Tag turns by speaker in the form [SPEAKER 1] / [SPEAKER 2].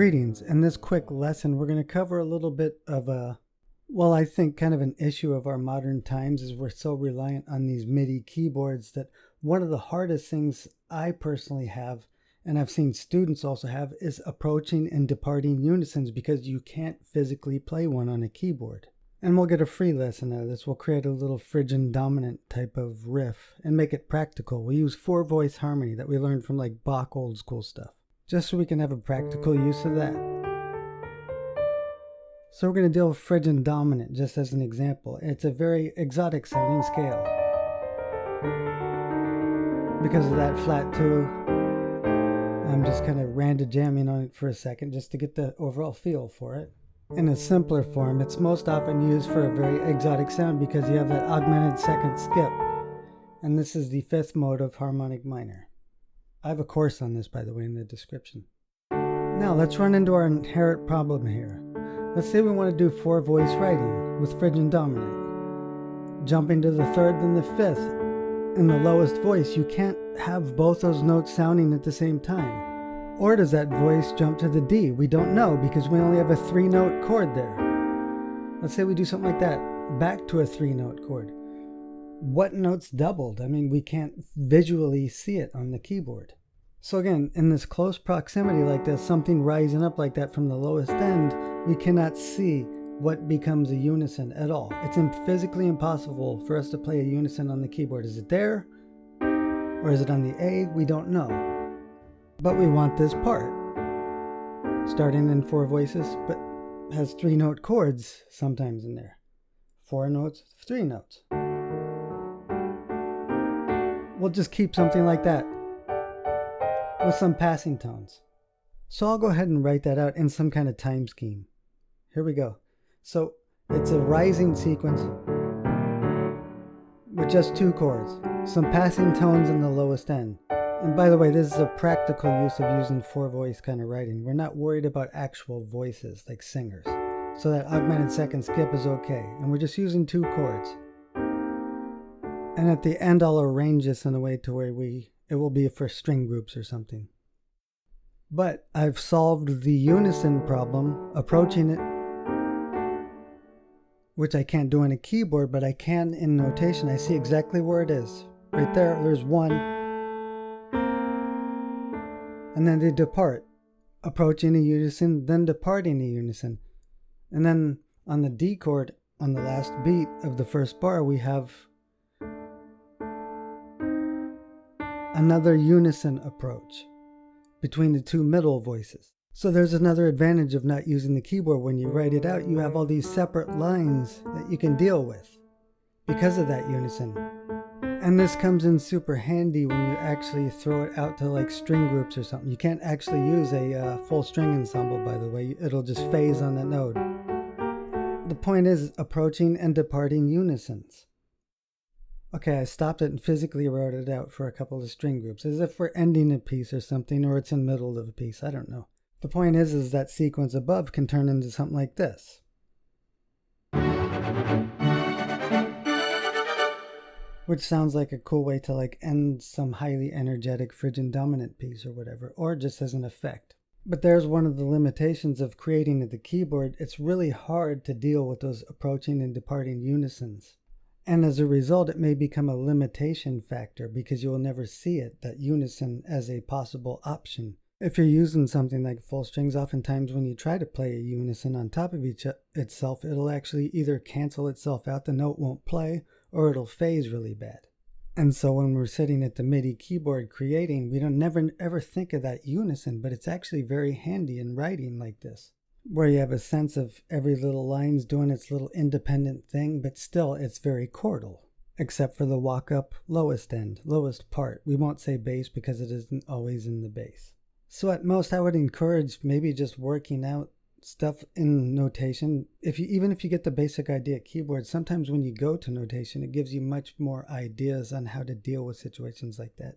[SPEAKER 1] Greetings. In this quick lesson, we're going to cover a little bit of I think kind of an issue of our modern times is we're so reliant on these MIDI keyboards that one of the hardest things I personally have, and I've seen students also have, is approaching and departing unisons because you can't physically play one on a keyboard. And we'll get a free lesson out of this. We'll create a little Phrygian dominant type of riff and make it practical. We'll use 4-voice harmony that we learned from like Bach old school stuff, just so we can have a practical use of that. So we're going to deal with Phrygian dominant just as an example. It's a very exotic sounding scale. Because of that flat 2, I'm just kind of random jamming on it for a second just to get the overall feel for it. In a simpler form, it's most often used for a very exotic sound because you have that augmented second skip. And this is the 5th mode of harmonic minor. I have a course on this, by the way, in the description. Now let's run into our inherent problem here. Let's say we want to do 4-voice writing with Phrygian dominant. Jumping to the 3rd then the 5th. In the lowest voice, you can't have both those notes sounding at the same time. Or does that voice jump to the D? We don't know because we only have a 3-note chord there. Let's say we do something like that, back to a 3-note chord. What notes doubled? I mean, we can't visually see it on the keyboard. So again, in this close proximity like this, something rising up like that from the lowest end, we cannot see what becomes a unison at all. It's physically impossible for us to play a unison on the keyboard. Is it there? Or is it on the A? We don't know. But we want this part. Starting in 4 voices, but has 3-note chords sometimes in there. 4 notes, 3 notes. We'll just keep something like that with some passing tones. So I'll go ahead and write that out in some kind of time scheme. Here we go. So it's a rising sequence with just 2 chords, some passing tones in the lowest end. And by the way, this is a practical use of using 4-voice kind of writing. We're not worried about actual voices like singers. So that augmented second skip is okay. And we're just using 2 chords. And at the end, I'll arrange this in a way to where it will be for string groups or something. But I've solved the unison problem, approaching it, which I can't do on a keyboard, but I can in notation. I see exactly where it is. Right there, there's 1. And then they depart, approaching a unison, then departing a unison. And then on the D chord, on the last beat of the first bar, we have another unison approach between the 2 middle voices. So there's another advantage of not using the keyboard. When you write it out, you have all these separate lines that you can deal with because of that unison. And this comes in super handy when you actually throw it out to like string groups or something. You can't actually use a full string ensemble, by the way. It'll just phase on that note. The point is approaching and departing unisons. Okay, I stopped it and physically wrote it out for a couple of string groups, as if we're ending a piece or something, or it's in the middle of a piece. I don't know. The point is that sequence above can turn into something like this. Which sounds like a cool way to like end some highly energetic Phrygian dominant piece or whatever, or just as an effect. But there's one of the limitations of creating at the keyboard. It's really hard to deal with those approaching and departing unisons. And as a result, it may become a limitation factor because you will never see it, that unison, as a possible option. If you're using something like full strings, oftentimes when you try to play a unison on top of itself, it'll actually either cancel itself out, the note won't play, or it'll phase really bad. And so when we're sitting at the MIDI keyboard creating, we don't never ever think of that unison, but it's actually very handy in writing like this, where you have a sense of every little line's doing its little independent thing, but still it's very chordal, except for the walk up lowest end, lowest part. We won't say bass because it isn't always in the bass. So at most, I would encourage maybe just working out stuff in notation. Even if you get the basic idea at keyboard, sometimes when you go to notation, it gives you much more ideas on how to deal with situations like that.